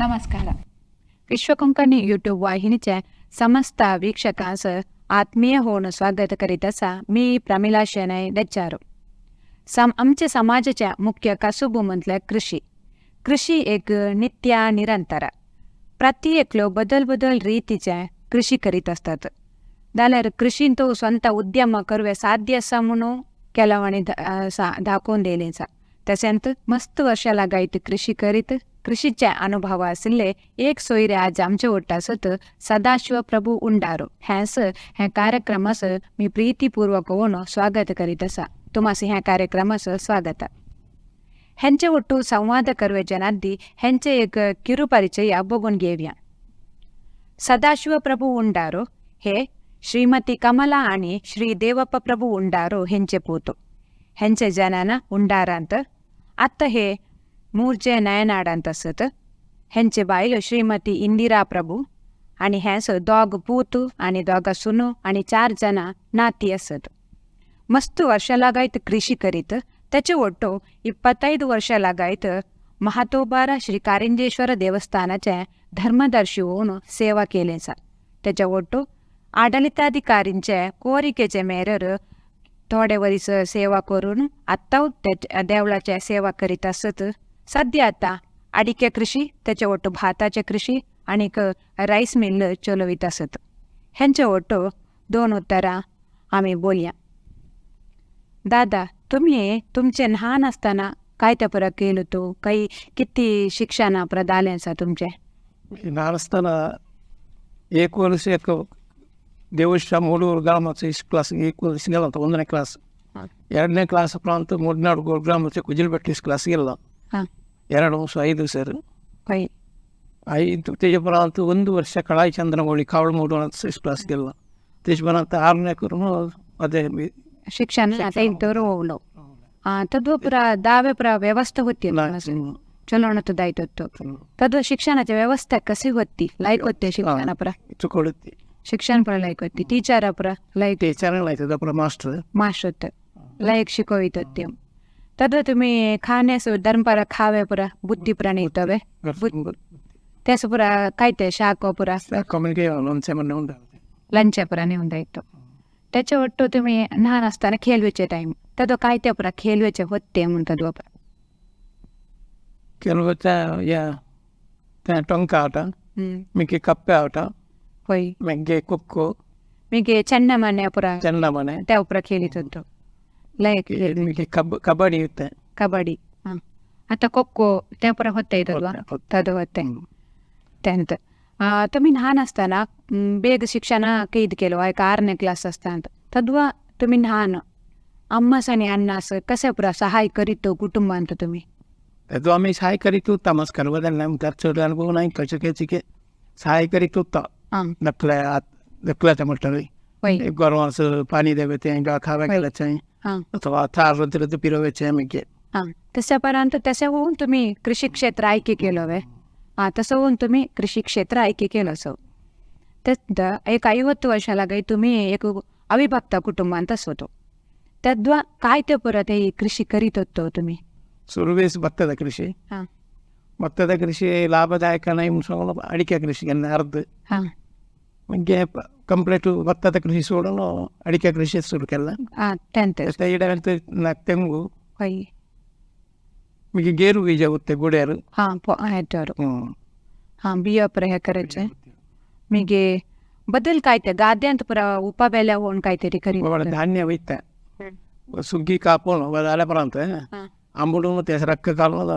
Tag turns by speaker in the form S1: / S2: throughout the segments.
S1: नमस्कार. विश्व कोंकणी यूट्यूब वाहिनीच्या समस्त वीक्षकांस आत्मीय होऊन स्वागत करीत असा मी प्रमिला शेनय डेच्चार. आमच्या समाजाच्या मुख्य कसुबू म्हटल्यार कृषी. कृषी एक नित्य निरंतर प्रत्येकलो बदल रीतीचे कृषी करीत असतात. जाल्यार कृषीन तो स्ವಂತ उद्यम करूवे साध्य असा म्हणून ಕೆಲವಣಿ दाखवून दिलेचा. तसेंत मस्त वर्षा लागायत कृषी करीत. कृषीचे अनुभव असले एक सोयरे आज आमच्या ओट्टासत सदाशिव प्रभू उंडारो हॅस ह्या कार्यक्रमास मी प्रीतीपूर्वक होऊन स्वागत करीत असा. तुम्हास ह्या कार्यक्रमास स्वागत. ह्यांचे ಒಟ್ಟು संवाद करूवे जनादी ह्यांचे एक ಕಿರು परिचय बघून घेऊया. सदाशिव प्रभू उंडारो हे श्रीमती कमला आणि श्री देवप्प प्रभू उंडारो ह्यांचे पोतो. ह्यांचे जनाना उंडारांत आत्ता हे मूर्जे नयनाडांत असत. ह्यांचे बायल श्रीमती इंदिरा प्रभू आणि ह्यास दोग पूतू आणि दोग सुनू आणि 4 जण नाती असत. मस्त वर्षा लागायत कृषी करीत. त्याचे ಒಟ್ಟು 25 वर्ष लागायत महातोबारा श्री कारिंजेश्वर देवस्थानाचे धर्मदर्शी होऊन सेवा केलेचा. त्याच्या ಒಟ್ಟು आडಳಿताधिकारींचे कोरिकेचे मेरेर थोडे वरीस सेवा करून आत्ता देवळाच्या सेवा करीत असत. सध्या आता अडिके कृषी त्याचे ಒಟ್ಟು भाताचे कृषी आणि राईस मिल चलवित असत. ह्यांचे ಒಟ್ಟು 2 उत्तरा आम्ही बोलया. दादा, तुम्ही तुमचे लहान असताना काय त्या परत केलं तो काही किती शिक्षण प्रदाल्यांचा तुमचे?
S2: लहान असताना 1 वर्ष एक देवस्थान ಮೂಡೂರು ಗ್ರಾಮಕ್ಕೆ ಕ್ಲಾಸ್ 1 ವರ್ಷ गेला होता. 1ನೇ ಕ್ಲಾಸ್. 2ನೇ ಕ್ಲಾಸ್ ಪ್ರಾಂತ ಮೂಡ್ನಾಡು ಗ್ರಾಮಕ್ಕೆ ಕುಜಿಲ್ಬೆಟ್ಟಿ ಕ್ಲಾಸ್ गेला. 2 ವರ್ಷ 5 ಸರ್ 5 त्याच्यापर्यंत 1 वर्ष कळाई चंद्रमौळी कावळ मोडून क्लास गेला. त्याच्यापर्यंत 6ನೇ करून अದೇ
S1: शिक्षण होलो. तद्वपुर दावे पुरा व्यवस्था होती चलो दायित्व तद्व शिक्षणाची व्यवस्था कशी होती? लायक होते शिक्षण पुरा
S2: चुकवडती
S1: शिक्षण पुरा लायक होती. टीचर पुरा लायक
S2: टीचर लायक मास्टर
S1: होते लायक शिकवित होते. तद्व तुम्ही खाण्यास धर्मपरा खावे पुरा बुद्धी प्राणी तवे त्यास पुरा काय ते शाक पुरा लंच पुरा नेऊन द्यायचो. त्याच्या ಒಟ್ಟು तुम्ही लहान असताना खेळवेचे टाइम तद्व काय ते पुरा खेळवेचे होते म्हणतात बाबा?
S2: ಕೆಲವತ್ತ ಟೊಂಕ ಆಟ, ಮಿಗೆ ಕಪ್ಪೆ ಆಟ,
S1: होय
S2: ಮಿಗೆ ಖೋಖೋ,
S1: ಮಿಗೆ ಚೆನ್ನಮನೆ ಪುರ
S2: ಚೆನ್ನಮನೆ
S1: त्या पुरा खेळीत होतो. लायक
S2: ಮಿಗೆ ಕಬಡ್ಡಿ ಇರುತ್ತೆ.
S1: कबड्डी आता खो-खो त्या पुरा होते तद्व होते. त्यानंतर तुम्ही लहान असताना बेग शिक्षण कैद केलं आहे 6ನೇ क्लास असताना तद्व तुम्ही लहान अम्मास आणि अण्णास कसे पुरा सहाय करीतो कुटुंबांत तुम्ही?
S2: ಅದು ಆಮೇಲೆ ಸಹಾಯ ಕರಿತು ತಮಸ್ ಕರ್ವದಲ್ಲಿ ನಮ್ಮ ಖರ್ಚು ಅನುಭವ ನಾಯಿ ಕಚಕೆಚಿಗೆ ಸಹಾಯ ಕರಿತು दखल्याच्या म्हटलं गरवास पाणी द्यावे गा खाव्या अथवा थार रद्द पिरवायचे आम्ही.
S1: तशापर्यंत तसे होऊन तुम्ही कृषी क्षेत्र आಯ್ಕೆ केलं वे. तसं होऊन तुम्ही कृषी क्षेत्र आಯ್ಕೆ केलं असं. त्यात एक 50 वर्ष लागाय तुम्ही एक अविभक्त कुटुंबांतच होतो. तद्वा काय ते परत हे कृषी करीत होतो तुम्ही?
S2: सुरुवेस ಭತ್ತದ ಕೃಷಿ. ಭತ್ತದ ಕೃಷಿ ಲಾಭದಾಯಕ नाही म्हणून ಅಡಿಕೆ ಕೃಷಿಗೆ अर्ध म्हणजे कंप्लीट ಭತ್ತದ ಕೃಷಿ सोडून ಅಡಿಕೆ ಕೃಷಿ सुरू केला. ತೆಂಗು ಮಿಗೆ ಗೇರು ಬೀಜ होते गुड्यार
S1: बिया पर हे करायचे. मिगे बदल काय ते गाद्यांत पुरा उपाब्याल्या होऊन काहीतरी करी
S2: धान्य होईत सुग्गी कापून आल्यापर्यंत आंबडून त्याच रक्क काढून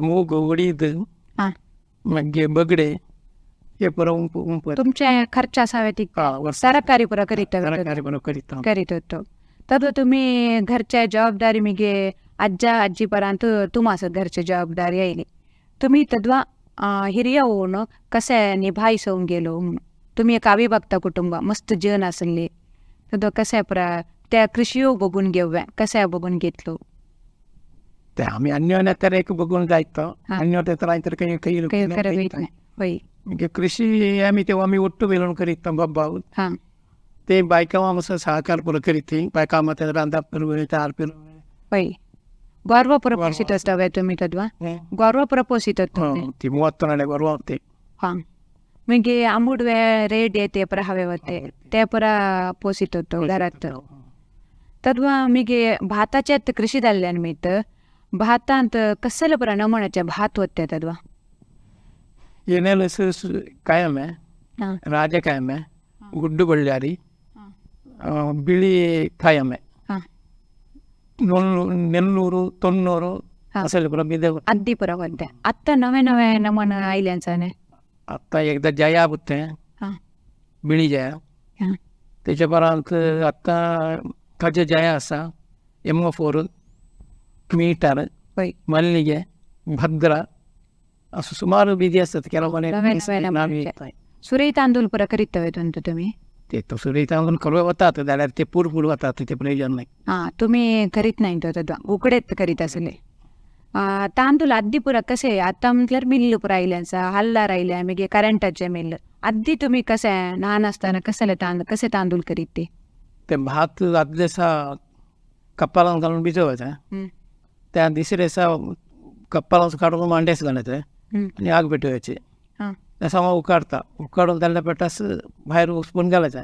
S2: मूग उडीद मग बगडे हे पुरा
S1: तुमच्या खर्च असावे ती सरकारी पुरा करीत होतो. तद्व तुम्ही घरच्या जबाबदारी मिगे आज्जा आजीपर्यंत तुम्हाला घरची जबाबदारी येईल. तुम्ही तद्वा हिरिय होऊन कसे निभाईसवून गेलो. तुम्ही एक अविभक्त कुटुंब मस्त जीवन असले तद्व कसे पुरा त्या कृषी बघून घेऊया कसे बघून घेतलो
S2: ते आम्ही अन्य तर एक बघून जायचं. अन्य तर काही काही कृषी आम्ही तेव्हा आम्ही ಒಟ್ಟು मिळून करीत बाबा ते बायका सहकार पुरं करीत बायका मध्ये रांधा फिरवे तार फिरवे
S1: ಗೌರವ ಪ್ರಪೋಸಿತವೆ ತುಮಿ ತದ್ವಾ ಗೌರವ ಪ್ರಪೋಸಿತ
S2: ती 30 बरोबर ते
S1: हां म्हणजे आंबुडवे रेड येते पर हवे होते ते पर पोसित होतो घरात तद्वा मिगे भाताच्यात कृषी जाल्ल्यान मीत भातांत कसले पर नमुन्याचे भात होते तद्वा
S2: ಏನೆಲ್ಲ ಕಾಯಮ್ಮೆ
S1: ಹಾಂ
S2: ರಾಜ ಕಾಯಮ್ಮೆ ಗುಡ್ಡು ಬಳ್ಳಾರಿ ಬಿಳಿ ಕಾಯಮ್ಮೆ
S1: ಹಾಂ
S2: ನೆಲ್ಲೂರು ತೊನ್ನೂರು ಅಸಲು ಕೂಡ ಬಿದ್ದೆ
S1: अद्दीपुरा होते आत्ता नवे नवे नमुना आयल्यांचाने
S2: आता एकदा जया बुत्ते
S1: हां
S2: बिळी जया
S1: हां
S2: त्याच्या परांत आत्ता ताजे जया असा M4 मीटर
S1: होय
S2: मल्लिगे भद्रा असं सुमाರು ಬೀಜ असतात ಕೆಲವೊಮ್ಮೆ
S1: नवे नवे नमुन्याचे सुरई तांदूळ पर करीतवे तुम्ही
S2: ते तो सुरी तांदूळ करू होतात जाल्यार ते पूर होतात ते प्रयोजन नाही
S1: हां तुम्ही करीत नाही तो तद्वा उकडेत करीत असले तांदूळ अद्दीपुरा कसे आता म्हटल्यार मिल्ल पुरा आयल्यांचा हल्लार आयल्या मागीर करंटाचे मिल्ल अद्दी तुम्ही कसे लहान असताना कसे तांदूळ करीत
S2: ते भात आदल्या दिसा कप्पालान घालून भिजवायचा त्या दुसऱ्या दिसा कप्पालान काढून मांड्यास घालायचं आणि आग पेटवायची
S1: हां
S2: त्याचा मग उकाडून त्याला पेटास बाहेर उचपून घालायचा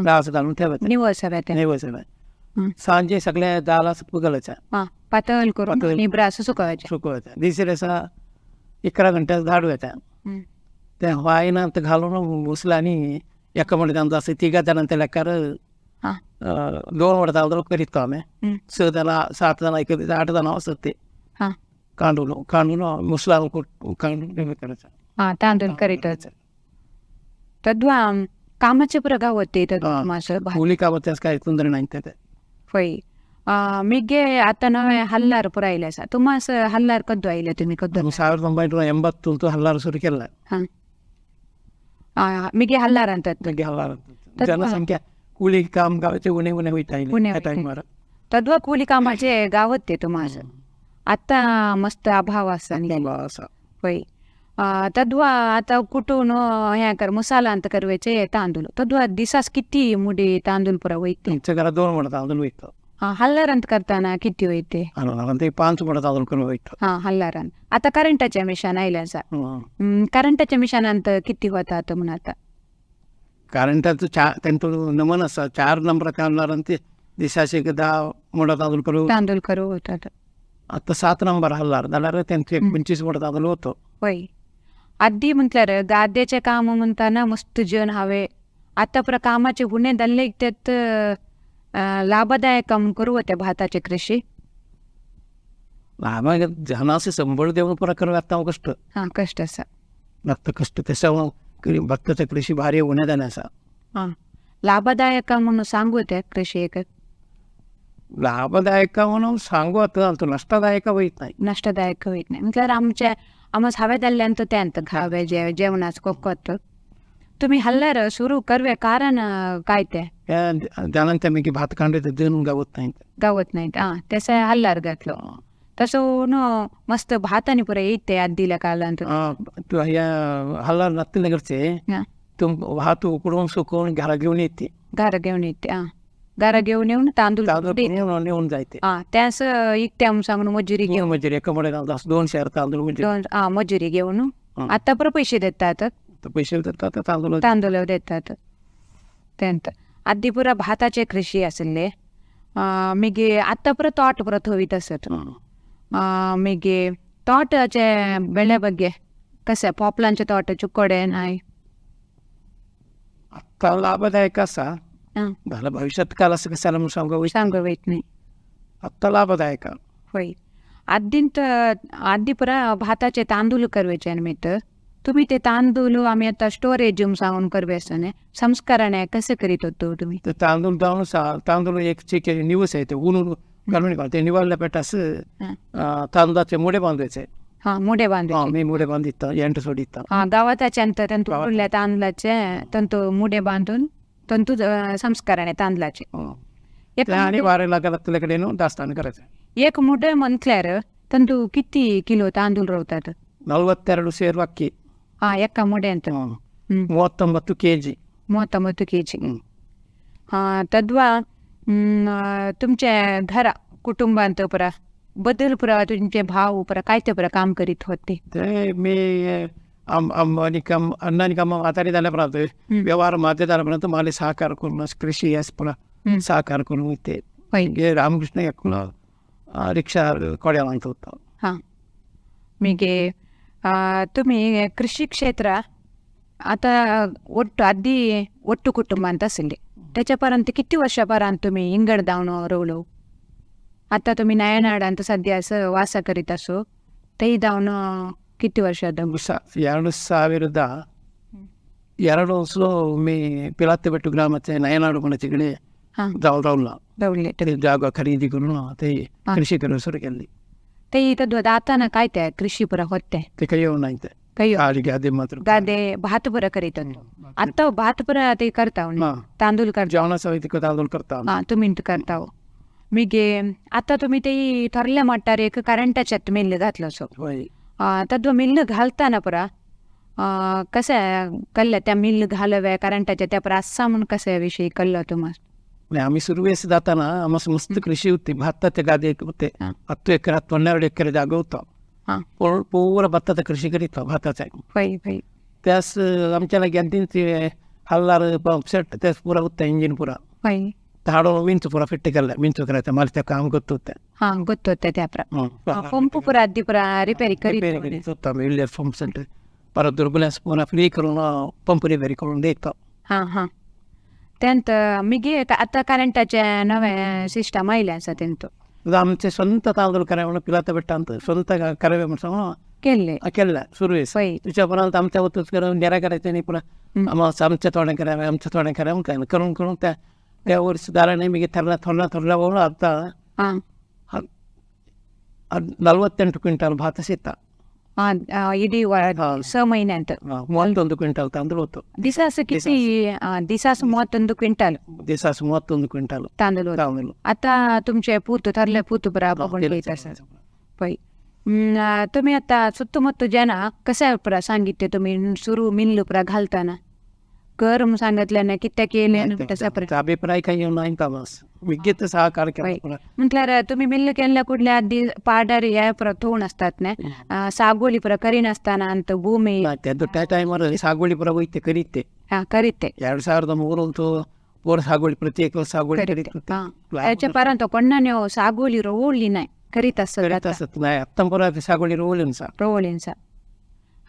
S2: डास घालून ठेवायचा
S1: निवळ सगळ्या त्या
S2: नाही सांजे सगळ्या दाला घालायचा
S1: हां पातळ करून निब्रा असं सुकवायचे
S2: सुकवायचा दुसऱ्या दिसा 11 घंट्यात धाडवायचा त्या वाईनात घालून उचला आणि एका म्हणटा असं 3 जणांच्या लेकार
S1: हां
S2: 2 वडा करीत आम्ही 6 जण 7 जण 8 जण असतात ते
S1: हां
S2: कांडून मुसला कांडून करायचा
S1: हां तांदूळ करीतच तद्वा कामाचे प्रगाव होते मासं
S2: ಕೂಲಿ ಕಾಮತ್ತೆ काय ತೊಂದರೆ नाही
S1: होय मिगे आता नवे हल्लार पुरा आयले आसा तुमास हल्लार कद्दू आयले तुम्ही कद्दू
S2: 1980 हल्लार सुरू केला
S1: हां मिगे हल्लार अंतात
S2: हल्लार जनसंख्या ಕೂಲಿ काम गावाचे उणे होईत आहे
S1: तद्वा ಕೂಲಿ कामाचे गाव होते तुमास आता मस्त अभाव असा होय तद्वा आता कुठून ह्या कर मसाला अंत करवायचे तांदूळ तद्वा दिसास किती मुडी तांदूळ पुरा वयते
S2: तुमच्या घरात 2 मोठा तांदूळ वयतो
S1: हां हल्लारांत करताना किती वयते
S2: ते 5 मोठा तांदूळ करून वयतो
S1: हां हल्लारान आता करंटाच्या मिशान आयल्या आसा करंटाच्या मिशानांत किती होतात म्हणून आता
S2: करंटाचं त्यांचं नमन असा 4 नंबराच्या हल्लारान ते दिसाचे 10 मोठा तांदूळ
S1: करू होतात
S2: आता 7 नंबर हल्लार जाल्यार त्यांचे 25 मोठा तांदूळ होतो
S1: होय आधी म्हटल्यार गाद्याचे काम म्हणताना मस्त जन हवे आता पर कामाचे हुणे दल्ले त्यात लाभदायक काम करू होते भाताचे कृषी
S2: जनाचे संबळ देऊन पुरा करावे आता कष्ट
S1: हां कष्ट असा
S2: आता कष्ट त्याच्या भक्ताचं कृषी भारी होण्या जाण्याचा
S1: हां लाभदायक काम म्हणून सांगू होते कृषी एक
S2: लाभदायक म्हणून सांगू आता नष्टदायक होईत नाही
S1: नष्टदायक होईत नाही म्हटल्यार आमस हवे जाल्ल्यान त्यांत खावे जेवणाच कोकोत तुम्ही हल्लार सुरू करवे कारण काय ते
S2: जाणते मी की भात कांडे देऊन गावत नाही
S1: हां त्याचा हल्लार घातलो तसं मस्त भाताने पुरा येते आदील्या कालांत
S2: हल्लार नसतील घरचे तुम भात उकडून सुकवून घरा घेऊन येते
S1: हां घरा घेऊन येऊन तांदूळ
S2: नेऊन जायते
S1: त्यास इकत्या सांगून मजुरी घेऊन
S2: मजुरी एका मध्ये 2 शेअर तांदूळ
S1: मजुरी घेऊन आता पर पैसे देतात
S2: पैसे देतात
S1: तांदूळ देतात त्यांत आधी पुरा भाताचे कृषी असले मिगे आता पर तोट परत होईत असत मिगे तोटाचे ಬೆಳೆ ಬಗ್ಗೆ कसे पोपलांचे तोट चुकोडे नाही
S2: आता लाभदायक असा झालं भविष्यात काल असं कशाला म्हणून
S1: सांगू येत नाही
S2: आत्ता लाभदायक
S1: होय आधी पुरा भाताचे तांदूळ करवायचे निमित्त तुम्ही ते तांदूळ आम्ही आता स्टोरेज सांगून करवे असताना संस्करण कसे करीत होतो तुम्ही
S2: ते तांदूळ तांदूळ एक चिके निवस आहे ते ऊन घालून ते निवडल्या पेटास तांदळाचे मुडे बांधायचे
S1: हां मुडे बांधायचे
S2: मी मुडे बांधित एंट सोडित
S1: गावाताचे अंत तंतू उरल्या तांदळाचे तंतू मुडे बांधून तंतू संस्काराने तांदळाचे
S2: आणि वारेला तुझ्याकडे दास्तान करायचं
S1: एक मुडे म्हटल्यार तंतू किती किलो तांदूळ रवतात
S2: 42 ಸೇರು ಅಕ್ಕಿ
S1: ಹಾಂ ಎಕ್ಕ ಮುಡೆ ಅಂತ
S2: 39 kg
S1: 39 kg हां तद्वा तुमचे घर कुटुंब ಅಂತ ಪುರ बदल पुरा तुमचे भाव पुरा काय ते पुरा काम करीत होते.
S2: ते मी अन्नानी काम आतारी झाल्यापर्यंत व्यवहार माते झाल्यापर्यंत मला सहकार करून कृषी यास पुन्हा सहकार करून ते रामकृष्ण एकूण रिक्षा कोड्या मागत होता.
S1: हां मीगे तुम्ही कृषी क्षेत्र आता ಒಟ್ಟು कुटुंब ಅಂತ असेल त्याच्यापर्यंत किती वर्षापर्यंत तुम्ही इंगड जाऊन रोवलो. आता तुम्ही नयनाडांत सध्या असं वास करीत असो तेही जाऊन किती वर्षात
S2: 2002 ವರ್ಷ मी पिलात्तेबेट्टू ग्रामाचे नयनाड तिकडे जाऊन जागा खरेदी करून ते कृषी करून सुरू केली.
S1: ते इथं दाताना काय ते कृषी पुरा होते
S2: ते काही येऊ नाही काही गादे मात्र
S1: गादे भात पुरा करीत आता भात पुरा ते करता तांदूळ करता
S2: जेवणाचा तांदूळ करता
S1: तुम्ही करता. मी गे आता तुम्ही ते ठरल्या मट्टार एक करंटाच्यात मिल्ल घातलं असो तद्व मिल्ल घालताना पुरा कसं कल्लं त्या मिल्ल घालव्या करंटाच्या त्या पुरा असा म्हणून कसं विषयी कल्लं तुम्हाला.
S2: आम्ही सुरुवात जाताना आम्हाला मस्त कृषी होती. भाताचे गादे होते 10 एकरात 12 एकर जागा होता. पूर्ण भाताचा कृषी करीत भाताचा त्यास आमच्याला गॅन्टीन हल्लार पंप सेट त्यास पुरा होता इंजिन पुरा हाडो ಮಿಂಚು ಪೂರ ಫಿಟ್ ಕಲ್ಲ ಮಿಂಚು ಕರತ್ತೆ ಮಾಡ್ತಾ ಕಾಮ್ ಗೊತ್ತುತ್ತೆ
S1: ಗೊತ್ತುತ್ತೆ पंप पुरा अद्दी पुरा रिपेरी करीत
S2: होता मिळले पंप सेट परत दुर्बल्यास पुन्हा फ्री करून पंप रिपेरी करून देतो.
S1: त्यांत मिगे आता करंटाच्या नव्या सिस्टम आयल्या त्यांत
S2: आमचे स्ವಂತ तांदूळ करावे पिलात बेट्टा ಅಂತ ಸ್ವಂತ करावे म्हणून केलं सुरुवात त्याच्यापर्यंत आमच्या होतच करून डेरा करायचं नाही पुन्हा आमच्या थोड्या करावं काय करून करून त्या वर्षदाराने मी थोडला वळून आता 48 ಕ್ವಿಂಟಲ್ ಭಾತ ಸಿತ್ತ
S1: ಇಡೀ 6 महिन्यात
S2: 31 ಕ್ವಿಂಟಲ್ तांदूळ होतो.
S1: दिसास किती दिसास 31 क्विंटल तांदूळ आता तुमचे ठरले पुरा तुम्ही आता सुತ್ತಮುತ್ತ जन कसं पुरा सांगितले तुम्ही सुरू मिल्ल पुरा घालताना कर सांगितल्याने कित्या केले
S2: अभिप्राय काही नाही का बस विज्ञेत सहकार
S1: म्हटल्यार तुम्ही मिल्ल केल्या कुठल्या आधी पाडार या पुरा थोड असतात ना सागोली पुरा करीन असताना अंत भूमी
S2: त्या टायमार सागोळी पुरा वैते करीते 2003 पोर सागोळी प्रति एकर सागोळी करीत
S1: त्याच्यापर्यंत कोणाने सागोली रोवली नाही करीत असत
S2: नाही आता पुरा सागोळी रोवलींचा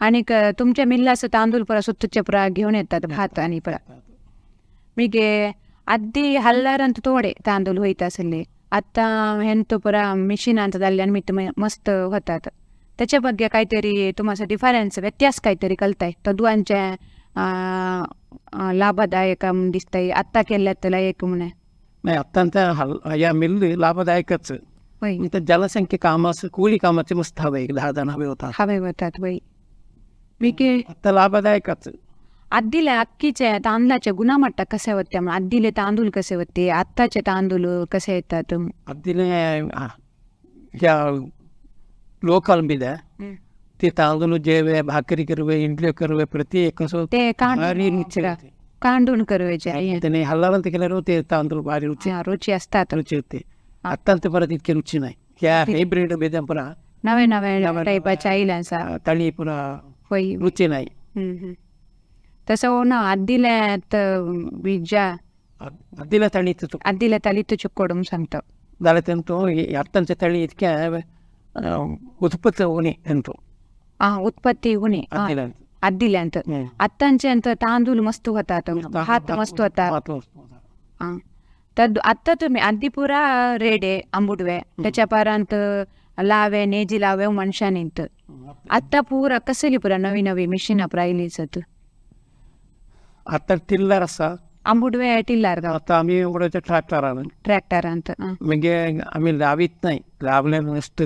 S2: आणि तुमच्या मिल्लाचं तांदूळ पुरा सुತ್ತच्या पुरा घेऊन येतात भात आणि पुरा मी गे अद्दी हल्लाರಂತ थोडे तांदूळ होईत असले आता हेंतो पुरा मिशिनांत जाल्ल्यान मी मस्त होतात. त्याच्या ಬಗ್ಗೆ काहीतरी तुम्हाला डिफरन्स व्यत्यास काहीतरी कळताय तद्वांच्या लाभदायक दिसतंय आता केल्यात एक म्हणे नाही आता या मिल्ल लाभदायकच जनसंख्ये कामाचं ಕೂಲಿ कामाचे मस्त हवे 10 जण हवे होतात
S1: मीके
S2: आता लाभदायकच.
S1: अद्दिले अक्कीच्या तांदळाच्या गुणमट्ट कसे होते अद्दिले तांदूळ कसे होते आत्ताचे तांदूळ कसे येतात
S2: अद्दिले ह्या लोकल बिद ते तांदूळ जेवे भाकरी करवे इडली करवे प्रति एक
S1: ते कांडून करवायचे
S2: हल्लाರಂತ केल्यावर ते तांदूळ भारी
S1: रुची असतात
S2: रुची होते. आता परत इतके रुची नाही ह्या हायब्रिड बेदा पुरा
S1: नवे टाईपाच्या आईला
S2: तळी पुरा रुची नाही
S1: तसं हो ना अद्दिल्यात बीजा अद्दिल्या तळीत चुक्कोडून सांगतो
S2: झालं त्यांतो अत्तांच्या तळी इतक्या उत्पत्ती होणे त्यांतो
S1: उत्पत्ती होणे अद्दिल्यांत अत्तांचे अंत तांदूळ मस्त होतात भात मस्त होतात. आता तुम्ही अद्दी पुरा रेडे आंबुडवे त्याच्यापर्यंत लावे नेजी लावे मनुष्यानिंत आता पुरा कसली पुरा नवी नवी मिशीन राहिलीच
S2: आता टिल्लर असा
S1: आंबुडवे टिल्लर
S2: आता आम्ही उडवायचं
S1: ट्रॅक्टरांत
S2: म्हणजे आम्ही लावित नाही लावलेलं नसतं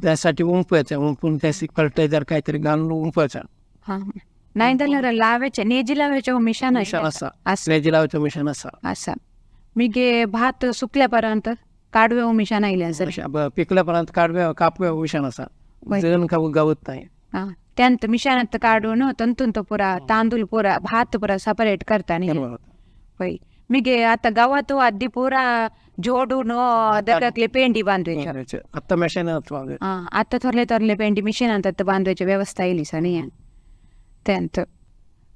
S2: त्यासाठी उंपून त्याची फर्टिलायझर काहीतरी घालून उंपायचं
S1: नाही तर लावायचे नेजी लावायचं मिशन
S2: नेजी लावायचं मिशन
S1: असा मी गे भात सुकल्यापर्यंत काढवे मिशन आयल्या
S2: पिकल्यापर्यंत कापवे मिशन असा जण गावत नाही
S1: त्यांत मिशानात काढून तंतून तो पुरा तांदूळ पुरा भात पुरा सेपरेट करता नाही ಮಿಗೆ ಆತ ಗವತ್ತು ಅದ್ದಿ ಪೂರ ಜೋಡುನು ಅದಕ್ಕೆ ಪೇಂಡಿ ಬಾಂಧ್ವೇಚ
S2: ಅತ್ತ ಮೆಷಿನ್
S1: ಅತ್ತ ತೊರ್ಲೆ ಪೇಂಡಿ ಮಿಷಿನ್ ಅಂತ ಬಾಂಧ್ವೇಚ ವ್ಯವಸ್ಥೆ ಇಲ್ಲಿ ಸನಿ तेंत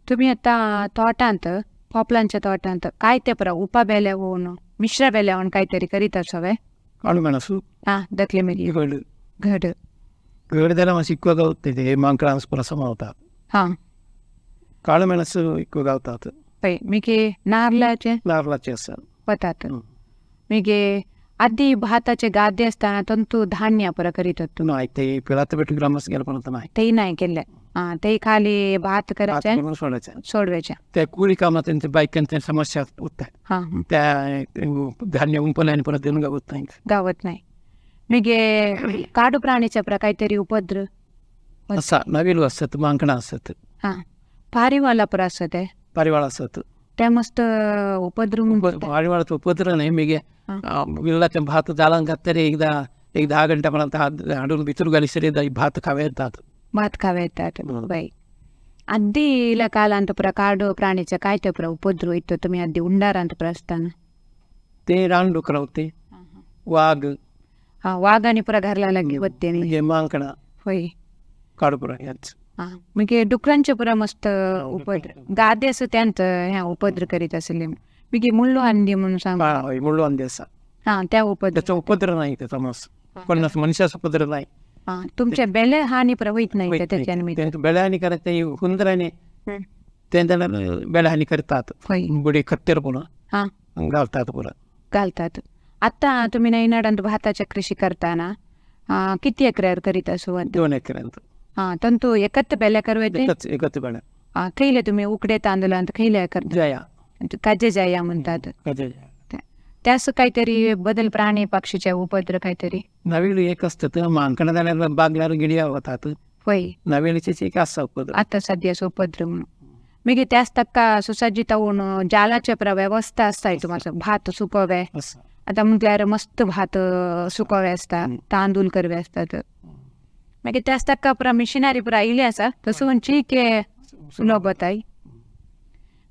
S1: तुम्ही आता तोटा अंत पोपलांच्या तोटा अंत काय ते परा उपा बेले होऊन मिश्र बेले होऊन काहीतरी करीत असावे
S2: काळमेणसु
S1: दखले मिरी घड
S2: ಗಡದೆಲ್ಲ ఎక్కువగా అవుతుంది మాంక్రాన్స్పుర సమవుతారు కాళమెಣಸು ఎక్కువగా అవుతారు
S1: పై మీకే నార్లా
S2: చేస్తారు
S1: पतात మీకే अद्दी भाताचे गादे असताना तंतू धान्य पर करीत होतो
S2: नाही ते पिळात भेटू ग्रामस गेलं पण नाही
S1: ते नाही केले ते खाली भात करायचे सोडवायचे
S2: त्या कुळी कामात त्यांच्या बायकांच्या समस्या होत्या त्या धान्य उंपल्याने परत देऊन
S1: गावत नाही मीगे काडू प्राणीच्या प्र काहीतरी उपद्र
S2: असा नवीन असत मांकणा असत
S1: पारिवाला पर असत
S2: पारिवाळ असत
S1: त्या मस्त उपद्र
S2: पारिवाळाचं उपद्र नाही मीगे विल्लाच्या भात जाळून तरी एकदा 10 घंट्यापर्यंत हाडून भितर घाली सरी भात खावे येतात
S1: बाई अद्दी इला कालांतपुर काडू प्राणीच्या काय ते पुरा उपद्रव इतो तुम्ही अद्दी उंडारांतपुर असताना
S2: ते रानडुकर होते वाघ
S1: वाघाने पुरा घरला लगे होते
S2: मांकणा
S1: होय
S2: काडूपुरा याच
S1: म्हणजे डुकरांचे पुरा मस्त उपद्र गादे असं त्यांचं ह्या उपद्र करीत असेल मी मुल्लो अंडी म्हणून सांग
S2: मुल्लो अंडी असा
S1: त्या उपद्र
S2: त्याचा उपद्र नाही त्याचा मस पण मनुष्याचा उपद्र नाही
S1: तुमच्या बेले हानी होत नाही त्याच्याने
S2: बेಳೆ हानी करायचं हुंदराने त्यांना बेಳೆ हानी करतात बुडी खत्तेर पुन्हा
S1: घालतात आता तुम्ही नैनाडांत भाताच्या कृषी करताना किती एकऱ्यावर करीत असो
S2: 2 एकरांत
S1: तंतू एकत्र बेल्या करवायचे
S2: एकत्र बेळ्या
S1: खैले तुम्ही उकडे तांदूळ खैले करता काजे जाया म्हणतात त्यास काहीतरी बदल प्राणी पक्षीच्या उपद्र काहीतरी
S2: नवीन एक असतं मांकणा जाण्याला बागल्यावर गिडिया होतात
S1: होय
S2: नवीनचे एक असा उपद्र
S1: आता सध्या उपद्र म्हणून मी त्याच तक्का सुसज्जित होऊन जालाच्या व्यवस्था असताय तुम्हाला भात सुकवे आता म्हटल्यावर मस्त भात सुकवे असतात तांदूळ करवे असतात मग त्याच तक्का पुरा मिशनरी पुरा इले असा तसं म्हणजे के सुलभत आहे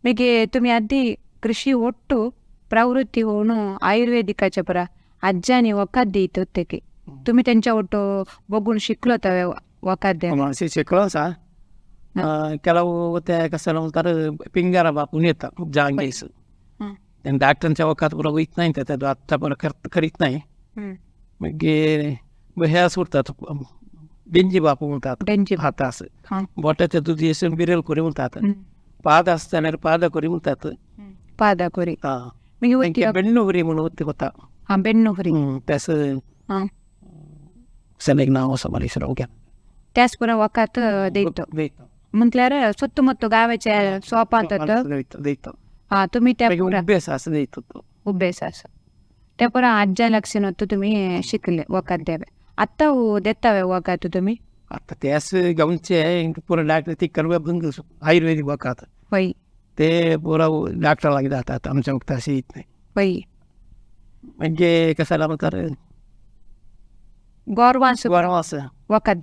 S1: मग तुम्ही आधी कृषी ಒಟ್ಟು प्रवृत्ती होऊन आयुर्वेदिकाच्या परा आज्जाने वकात देत होते की तुम्ही त्यांच्या ಒಟ್ಟು बघून शिकलो तवे वकात द्या
S2: शिकलो असा ಕೆಲವು ಮತ್ತೆ कसं म्हणतात पिंगारा बापून येतात खूप जांगेस डॉक्टरांच्या वकात पुरा होत नाही त्यात आता पण करीत नाही मग ह्या सुटतात बेंजी बापू म्हणतात हात असं बोटाच्या दुधी असं बिरेल कोरी म्हणतात पाद असताना पादा कोरी म्हणतात
S1: पादा कोरी
S2: बेन्नुहरी म्हणून होते होता
S1: बेन्नुहरी
S2: त्याचं सलग नाव असं मला विसरावं घ्या
S1: त्याच पुरा वकात देतो म्हटल्यावर सुತ್ತಮುತ್ತ गावाच्या सोपात तुम्ही त्या
S2: अभ्यास असं देत होतो
S1: अभ्यास असं त्या पुरा आज्जा लक्षण होतं तुम्ही शिकले वकात द्यावे आता देतावे वकात तुम्ही
S2: आता त्यास गावचे पुरा डॉक्टर ती करवे भंग आयुर्वेदिक वकात
S1: होय
S2: ते पुरा डॉक्टरला जातात आमच्या वक्त अशी येत नाही
S1: होय
S2: म्हणजे कसाला म्हणतात
S1: गौरवांस वकात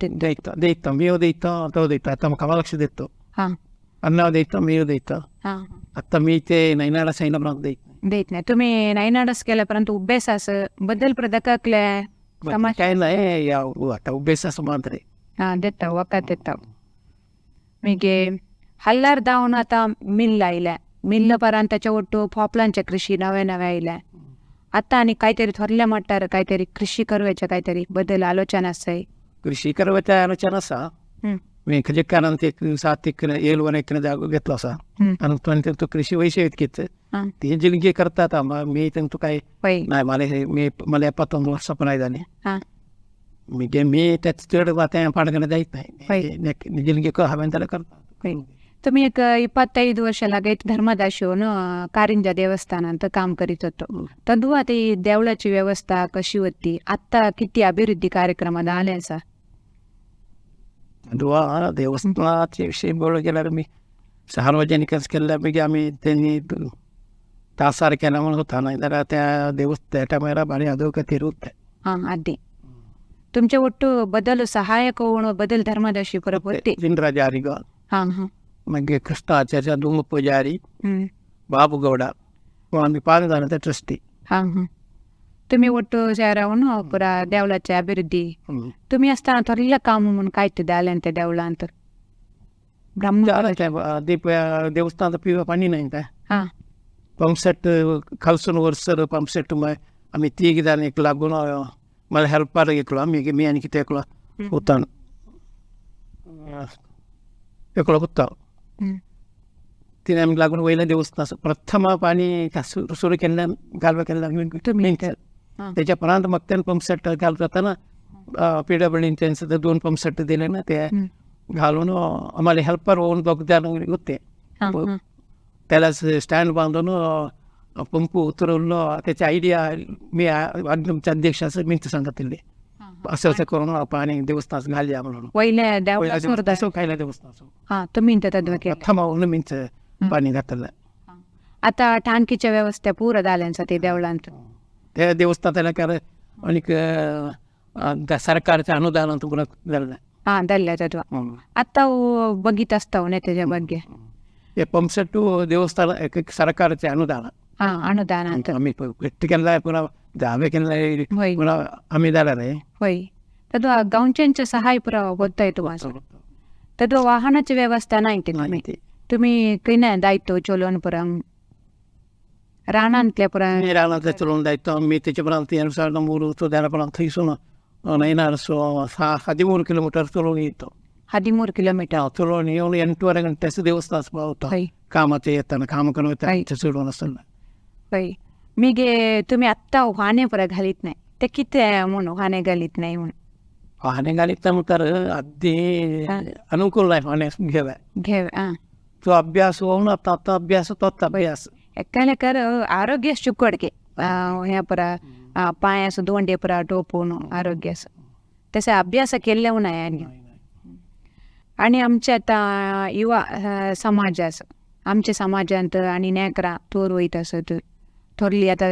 S2: देतो मी देतो तो देतो आता मग लक्ष देतो अन्न देतो मी देतो आता मी ते नैनाडा सैनापर्यंत
S1: देत नाही तुम्ही नैनाडस केल्यापर्यंत अभ्यास असं बदल प्रदकाकल्या
S2: काय नाही आता अभ्यास असं मात्र
S1: देता वकात देता मीगे हल्लार दावून आता मिल आयल्या मिल्ल पर्यंतच्या ಒಟ್ಟು पोपलांच्या कृषी नव्या आयल्या आता आणि काहीतरी थोरल्या मट्टार काहीतरी कृषी करवायच्या काहीतरी बदल आलोचना असय
S2: कृषी करवायच्या आलोचना असा मी खजे कारण ते 7 एकर 1 एकर जागा घेतला असा आणि तो कृषी वैश्य घेत ते जिलगे करतात मी त्यांचं काय नाही मला 25 वर्ष पण नाही झाले मी त्याच चढ त्या पाडगाने जायत नाही जिलगे हव्यान त्याला करतात
S1: तुम्ही एक 25 वर्ष लागेल धर्मदाशी होऊन कारंजा देवस्थानात काम करीत होतो तदुवा ती देवळाची व्यवस्था कशी होती आता किती अभिवृद्धी कार्यक्रमात आल्याचा
S2: दुवा देवस्थानाच्या विषयी बोल गेल्यावर मी सार्वजनिकच केल्या म्हणजे आम्ही त्यांनी तासारख्या म्हणून होता नाही तर त्या देवस्थाना भारी अधोगती होत
S1: आधी तुमच्या ಒಟ್ಟು बदल सहायक होऊन बदल धर्मदाशी परत होते
S2: जिनराजा अरिगाव मग कृष्णाचार्य धूम पुजारी बाबूगौಡ आम्ही 5 जणांचा ट्रस्टी.
S1: हां हां तुम्ही ಒಟ್ಟು ಸೇರವನು ಪುರ ದೇವಳಚ್ಚ ಅಭಿವೃದ್ಧಿ तुम्ही असताना ठरलेलं काम म्हणून काय ते द्यायला ते देवळा अंतर ब्रह्म
S2: देवस्थानात पिवा पाणी नाही काय.
S1: हां
S2: पंपसेट खालसून वरसर पंपसेट आम्ही 3 जण एक लागून मला हेल्पर एकलो आम्ही मी आणि किती एकलो होता एकलो होता तिने आम्ही लागून वयल्या देवस्थान प्रथम पाणी सुरू केलं घालवा केलं त्याच्यापर्यंत मग त्यानं पंपसेट घालत जाताना PWD त्यांचं 2 पंपसेट दिले ना ते घालून आम्हाला हेल्पर होऊन बघता होते. त्याला स्टँड बांधून पंप उतरवलं त्याची आयडिया मी आमच्या अध्यक्षाचं मी सांगितले असं असं करून पाणी देवस्थान घालूया म्हणून
S1: वयल्या देवळा
S2: खायला देवस्थान
S1: हां तुम्ही तद्वके
S2: प्रथम मीच पाणी घातलं.
S1: आता टाणकीच्या व्यवस्था पूर झाल्यांचा ते देवळांत
S2: त्या देवस्थानाला काय आणि सरकारच्या अनुदानात पुन्हा झालं.
S1: ಹಾಂ ದಲ್ಯದ ಅತ್ತ ಬಗೀತ ಅಸ್ತಾವ ನೆತೆಜ ಬಗ್ಗೆ
S2: पंपसेट देवस्थान सरकारचे अनुदान.
S1: हां अनुदान ಅಂತ
S2: आम्ही केला पुन्हा जावे केला पुन्हा आम्ही जाणार आहे.
S1: होय तद्वा गावच्यांच्या सहाय पुरा ಗೊತ್ತಾಯ್ತು वास तद्वा वाहनाची व्यवस्था नाही तुम्ही किने दायित्व चोलवून पुरा रानांतल्या पुरा
S2: रानातल्या चोलवून दायित्व मी त्याच्यापर्यंत 2003 तो द्यायला थैसून येणार 13 किलोमीटर चोलवून येतो.
S1: 13 किलोमीटर
S2: चोलवून येऊन 8 गंटेचं देवस्थान होतं कामाचे येताना काम करून सोडून असताना.
S1: होय मीगे तुम्ही आत्ता वाहने पुरा घालीत नाही ते किती म्हणून वाहने घालीत नाही म्हणून
S2: वाहने घालीत तर अगदी अनुकूल नाही वाहने घ्याव्या तो अभ्यास होऊन आता अभ्यास तोच अभ्यास
S1: एकालेकर आरोग्य शुकडके ह्या पुरा पायास दोंडे पुरा टोपून आरोग्यास तसे अभ्यास केले नाही. आणि आमच्या आता युवा समाजास आमच्या समाजांत आणि नेकरा तोर वयत असत थोरली आता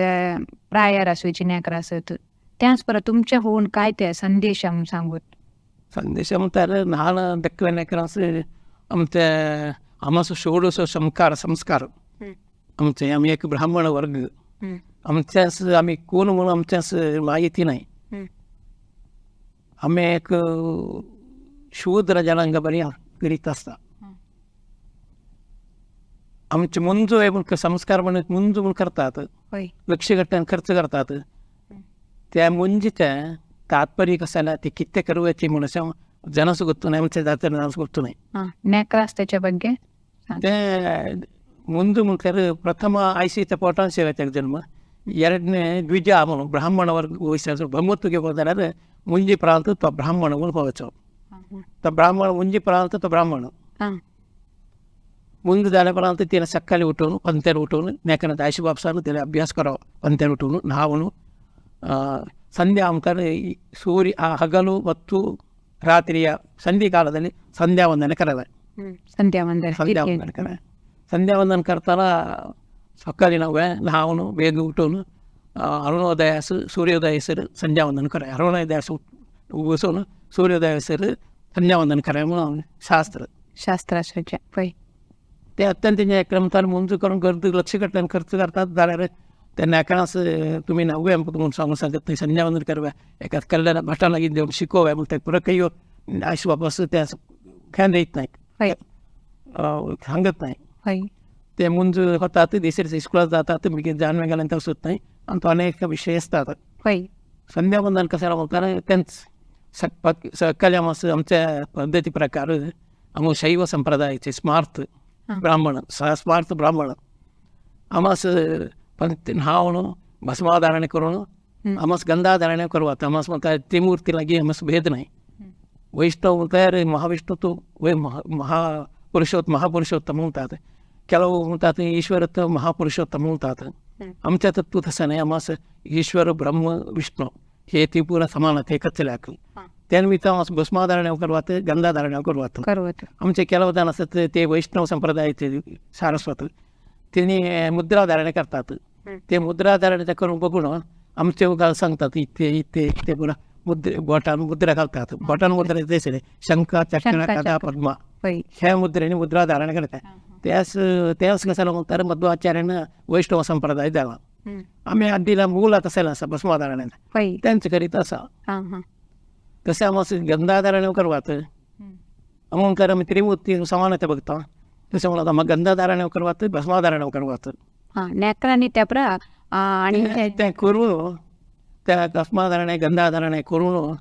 S1: प्रायर असवायची नेकरा असत त्याच परत तुमच्या होऊन काय ते संदेश सांगूत
S2: संदेश म्हणतात लहान दक्कल्या नेकरांचं आमच्या आम्हाला षोडश संस्कार आमचे आम्ही एक ब्राह्मण वर्ग आमच्यास आम्ही कोण म्हणून आमच्यास माहिती नाही. आम्ही एक शूद्र जनांग बरी करीत असता आमचे मुंजो आहे संस्कार म्हणून मुंज म्हणून करतात लक्ष घटन खर्च करतात. त्या मुंजीच्या तात्पर्य कसायला ते किती करूयाची म्हणून ಜನಸು ಗೊತ್ತು ನಮಗೆ ಜಾತ್ರೆ ನನಗೆ ಗೊತ್ತು ನೈ
S1: ನೇಕ್ರಾಸ್ತೆಯ ಬಗ್ಗೆ
S2: ते ಮುಂದೆ ಮುಂಕರು ಪ್ರಥಮ ಐಸಿತ ಪೋಟಾನ್ ಸೇವೆ ಜನ್ಮ ಎರಡನೇ ದ್ವಿಜ ಅವನು ಬ್ರಾಹ್ಮಣ ವರ್ಗ ವಹಿಸಿದ್ರು ಬೊಮ್ಮತ್ತಿಗೆ ಹೋದರೆ ಮುಂಜಿ ಪ್ರಾಂತ ತ ಬ್ರಾಹ್ಮಣಗಳು ಹೋಗಚ್ಚು ತ ಬ್ರಾಹ್ಮಣ ಮುಂಜಿ ಪ್ರಾಂತ ತ ಬ್ರಾಹ್ಮಣ ಮುಂದೆ झाल्या प्रांत त्याला सकाळी उठवून पंत्याला उठवून नेकनात आयशी बापसानं त्याला अभ्यास करावा पंत्याला उठवून नावणू ಸಂಧ್ಯಾ ಅಂತಾರೆ ಸೂರ್ಯ ಹಗಲು ಮತ್ತು ರಾತ್ರಿಯ ಸಂಧಿಕಾಲದಲ್ಲಿ ಸಂಧ್ಯಾವಂದನೆ ಕರೆದ ಸಂಧ್ಯಾವಂದನೆ ಕರೆ ಸಂಧ್ಯಾವಂದನೆ ಕರ್ತಾರ ಸಕಾಲಿ ನಾವು ಬೇಗ ಉಟ್ಟೋನು ಅರುಣೋದಯ ಸೂರ್ಯೋದಯ ಹೆಸರು ಸಂಧ್ಯಾವಂದನೆ ಕರೆ ಅರುಣೋದಯ ಉಗಿಸೋನು ಸೂರ್ಯೋದಯ ಹೆಸರು ಸಂಧ್ಯಾವಂದನೆ ಕರೆ
S1: शास्त्राचे
S2: ते अत्यंत क्रमतार मुंज करून गर्दी लक्ष करतात खर्च करतात झाल्यावर त्या नाकानास तुम्ही नव्हे म्हणून सांगून सांगत नाही संध्यावंदन कराव्या एका कल्ल्याला भटाला देऊन शिकवाव्या मग त्या पुढं काही आयशी वापस त्या ख्यान देत नाही सांगत नाही. ते मुंज होतात देशाच्या स्कूलात जातात मी जाणव्या गेल्यानंतर होत नाही आणि तो अनेक विषय असतात. संध्यावंदन कशाला बोलताना त्यांच सकाळी आमच्या पद्धती प्रकार आम्ही शैव संप्रदायाचे स्मार्थ ब्राह्मण स्मार्थ ब्राह्मण आम्हास पण नावणू भस्माधारणे करून आम्हास गंधाधारणे करू आता आम्हास म्हणतात त्रिमूर्तीला गे आम्हास भेद नाही. वैष्णव म्हणतात महाविष्णू तो महापुरुषोत्तम म्हणतात ಕೆಲವು म्हणतात ईश्वरत्व महापुरुषोत्तम म्हणतात. आमच्या तत्व तसं नाही आम्हास ईश्वर ब्रह्म विष्णू हे ती पुरा समानात एकच लागली त्यानिमित्त आम्हाला भस्माधारणे करवात गंधाधारणे करवात आमचे ಕೆಲವು जण असतात ते वैष्णव संप्रदायाचे सारस्वत त्यांनी मुद्राधारणे करतात. ते मुद्राधारणे करून बघून आमचे सांगतात इथे इथे इथे पुन्हा बोटान मुद्रा घालतात. बोटान मुद्रा दिसले शंख चक्र गदा पद्मा ह्या मुद्रेने मुद्राधारण करतात. त्यास कशाला म्हणतात मध्वाचार्यानं वैष्णव संप्रदाय द्यावा. आम्ही अड्डीला मुला तसेला असा भस्माधारण्याला त्यांचं करीत असा तसे आम्हाला गंधाधारण करवात अमोन कर आम्ही त्रिमूर्ती समानते बघता तसे म्हणत मग गंधाधारण करवात भस्माधारण करवात
S1: नेकरांनी त्या आणि
S2: ते करून त्या भस्माधारण गंधाधारण करून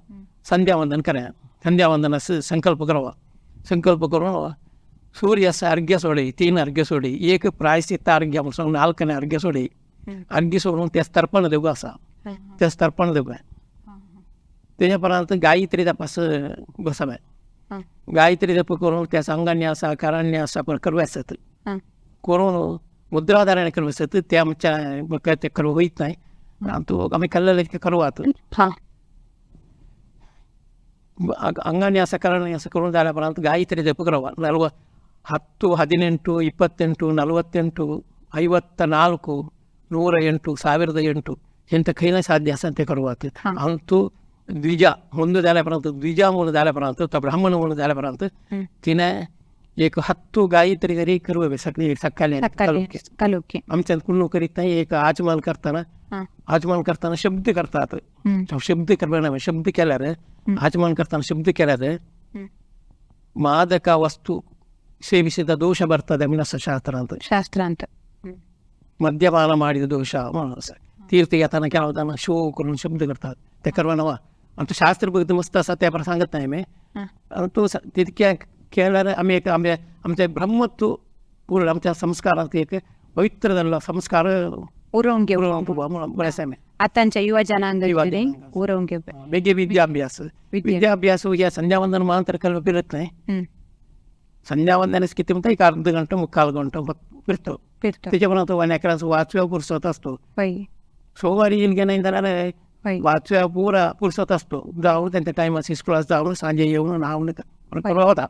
S2: संध्यावंदन करा. संध्यावंदनाचा संकल्प करावा. संकल्प करून सूर्याचं अर्घ्य सोडे 3 अर्घ्य सोडे 1 प्रायश्चित्त अर्घ्य म्हणून 4 अर्घ्य सोडे अर्घ्य सोडून त्या तर्पण देऊ असा त्या तर्पण देऊ त्याच्यापर्यंत गायत्री तपास बसाव्या. गायत्री जप करून त्या अंगाने असा कराने असा पण करवायचं करून मुद्राधारण करवायचं ते आमच्या ते करव होईत नाही. तो आम्ही कल्लेलं करवात अंगाने असं कराने असं करून झाल्यापर्यंत गायत्री जप करावा. 10, 18, 28, 48, 54, 108, 1008 ಎಂತ ಕೈಲ ಸಾಧ್ಯ ಅಸಂತೆ ಕರುವಾತು ಅಂತೂ ದ್ವಿಜ ಮುಂದೆ ದಾಲಪರಂತ ದ್ವಿಜ ಮೂಲ ದಾಲಪರಂತ ತ ಬ್ರಾಹ್ಮಣ ಮೂಲ ದಾಲಪರಂತ ತಿನ एक 10 गायत्री जरी करवे सकाळी आमच्या कुल्लू करीत नाही. एक आचमन करताना शब्द करतात. शब्द करणार शब्द केल्यार आचमन करताना शब्द केल्यार ಮಾದಕ ವಸ್ತು ಸೇವಿಸಿದ ದೋಷ ಬರ್ತದೆ ಮಿನಸ ಶಾಸ್ತ್ರಾಂತ मद्यपान ಮಾಡಿದ ದೋಷ तीर्थयातना केव्हा शो करून शब्द करतात ते करवानवा आणि तो शास्त्र बघत मस्त असा त्या सांगत नाही मी तो तितक्या केल्यार आम्ही एक आमच्या ब्रह्मत्व पूर्ण आमच्या संस्कारात एक पवित्र झालेला संस्कार
S1: उरवून घेऊ
S2: बऱ्याच
S1: आतांच्या युवा जनांग उरवून घेऊ.
S2: वेगळे विद्याभ्यास या संध्यावंदन मानंतर कल्व फिरत नाही. संध्यावंदनच किती म्हणतात 1 अर्ध घंटा 3/4 घंटा फिरतो. त्याच्यापर्यंत अनेकांचा वाचव्या पुरसत असतो. सोमवारी येईल की नाही जाणार वाचव्या पुरा पुरसत असतो. जाऊन त्यांच्या टाइमात क्लास जाऊन सांजे येऊन नावून
S1: होता.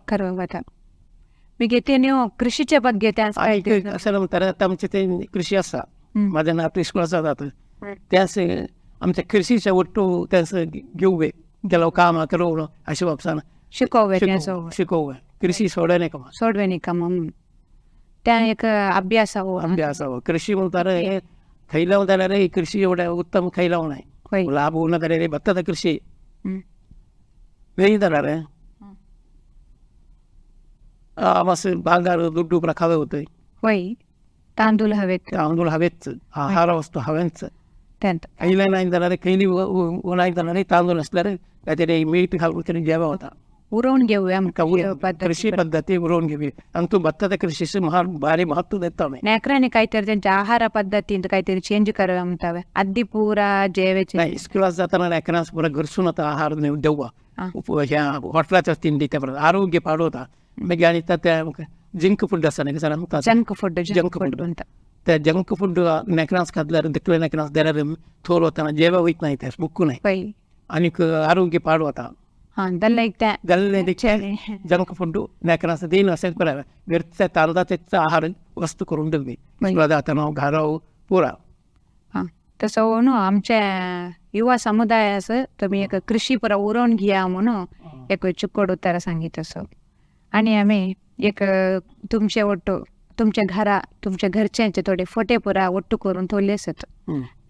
S1: मी घेते कृषीच्या ಬಗ್ಗೆ
S2: असं म्हणतात आमचे ते कृषी असता माझ्या नाव स्कूलात जातात त्यास आमच्या कृषीच्या ಒಟ್ಟು त्यांचं घेऊवे त्याला काम करून अशा बाबसानं शिकवूया. कृषी
S1: सोडवे का म्हणून त्या एक अभ्यासावं
S2: कृषी म्हणतात खैलाव झाल्या रे कृषी एवढ्या उत्तम खैलाव नाही लाभ होऊन झाले रे भत्ता कृषी वेळी झाला रे मस्त भांगार दुड्डू खावे होते.
S1: तांदूळ
S2: हवेच आहार वस्तू हव्यांच खैला नाही जाणार खैली नाही जाणार तांदूळ असल्यावर काहीतरी मीठ घालून तरी जेवा होता
S1: उरवून घेऊया.
S2: कृषी पद्धती उरवून घेऊया आणि तो भत्ताच्या कृषीचे भारी महत्व देता
S1: नेकरांनी काहीतरी त्यांच्या आहार पद्धतीत काहीतरी चेंज करावं म्हणतावे. अगदी पुरा जेवायचे
S2: नाही. स्कूलात जाताना नेकरांस पुरा घरसून आता आहार देवा ह्या हॉटेलाच्या तिंडी त्या आरोग्य पाडवता मग आणि त्या जंक फूड असं नाही का
S1: जंक फूड
S2: त्या जंक फूड नेकरांस खाल्ल्यावर देखील नेकरांस द्यायला थोर होताना जेवा होईत नाही त्यास बुक्कू नाही आणि आरोग्य पाडवता जंक फूड नेकरांस देणं असेल करावं. घरच्या तांदळाचा आहार वस्तू करून देवी जाताना घराव पुरा.
S1: तसं आमच्या युवा समुदायाचं तुम्ही एक कृषी पुरा उरवून घ्या म्हणून एक चुकड उत्तर सांगितलं असं. आणि आम्ही एक तुमच्या घरच्यांचे थोडे फोटे पुरा ಒಟ್ಟು करून ठेवले असत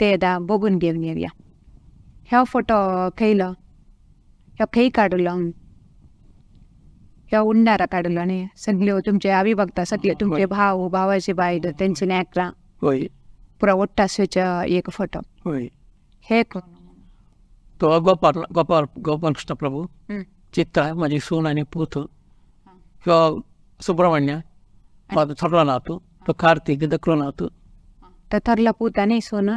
S1: ते बघून घेऊन येऊया. ह्या फोटो खैला ह्या खै काढलं ह्या उंडारा काढलं आणि सगळे तुमचे अभिभक्ता सगळे तुमचे भावाचे बाई त्यांचे नेकरा पुरा ಒಟ್ಟು असल्याच्या एक फोटो हे
S2: तो गोपालकृष्ण प्रभू चित्र माझी सून आणि पूत किंवा सुब्रह्मण्य माझं थोरला नातू तो कार्तिक दक्लो नातू
S1: तर थरला पूताने सोन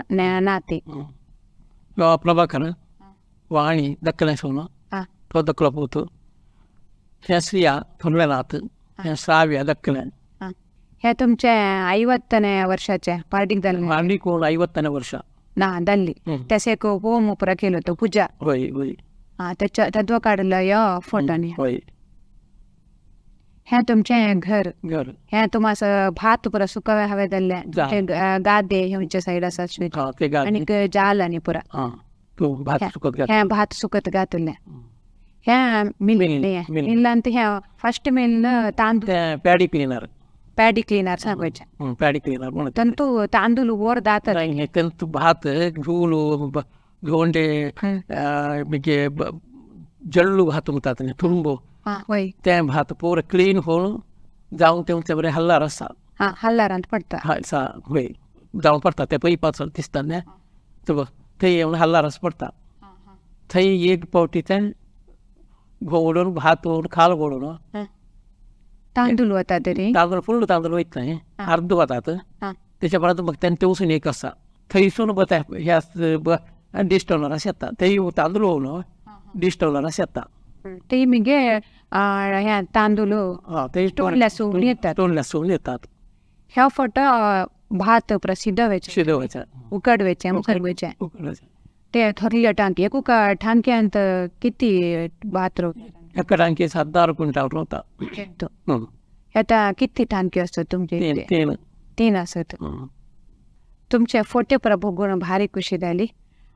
S1: नाते
S2: किंवा प्रभाकर वाणी दक्कने सोन तो दक्लो पूत ह्या स्त्रिया थोरल्या नात ह्या श्राव्या दक्कने
S1: ह्या तुमच्या 50ನೇ वर्षाच्या पार्टीक झालं
S2: पार्टी कोण 50ನೇ वर्ष
S1: ना दल्ली त्यास एक होम पुरा केलं होतं पूजा त्याच्या तत्व काढलं या फोटोने. ह्या तुमच्या घर ह्या तुम्हाला भात पुरा सुकाव्या हव्या दल्ल्या गादे ह्यांच्या साईड असा आणि जाल आणि पुरा ह्या भात सुकत गातल्या ह्या मिल ह्या फर्स्ट मिल तांदूळ
S2: प्याडी क्लीनर
S1: पॅडी क्लिनर सांगायचे
S2: पॅडी क्लिनर म्हणत
S1: तंतू तांदूळ वर दातात
S2: नाही त्यांचं भात घेऊन घेऊन ते म्हणजे जल्लू भात म्हणतात तुरुंब
S1: होय
S2: ते भात पूर क्लीन होऊन जाऊन तेव्हा बरे हल्ला रस्सा
S1: हल्लारांत पडता
S2: होय जाऊन पडता ते पै पाच दिसतात ना तर थंय येऊन हल्ला रस पडता थंय एक पावटी ते घोडून भात होऊन खाल घोडून
S1: तांदूळ होता तरी
S2: तांदूळ फुल्ल तांदूळ वयत नाही अर्ध वतात त्याच्या परत मग त्यांनी तेवसून एक असा थंयसून बता ह्या डिस्टॉलर शेतात थंय तांदूळ होऊन डिस्टॉलर शेतात
S1: ते मिगे ह्या तांदूळ स्टोनला सोडून येतात
S2: स्टोनला सोडून येतात
S1: ह्या फोटो भात प्रसिद्ध व्हायचे
S2: शिजवायचा
S1: उकडवायचे उकडवायचे ते थोरल्या टांकी एक ठाणक्यांत किती भात रोवतात
S2: एका टांकी 7-10 क्विंटल होता
S1: ह्यात किती टांकी असतात तुमचे 3 असत तुमचे फोटे बघून भारी खुशी झाली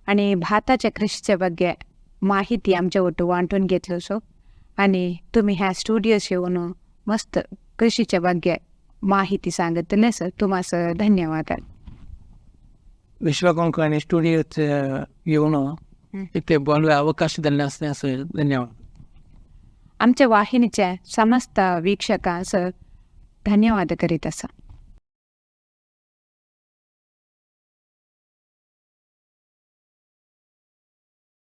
S1: आणि भाताच्या कृषीच्या ಬಗ್ಗೆ माहिती आमच्या ಒಟ್ಟು वांटून घेतलं सो आणि तुम्ही ह्या स्टुडिओस येऊन मस्त कृषीच्या ಬಗ್ಗೆ माहिती सांगितले सर तुम्हाला धन्यवाद
S2: विश्वा कोंकणी स्टुडिओत येऊन इथे बोलवे अवकाश दिल्यास धन्यवाद
S1: आमच्या वाहिनीच्या समस्त वीक्षकांस धन्यवाद करीत असा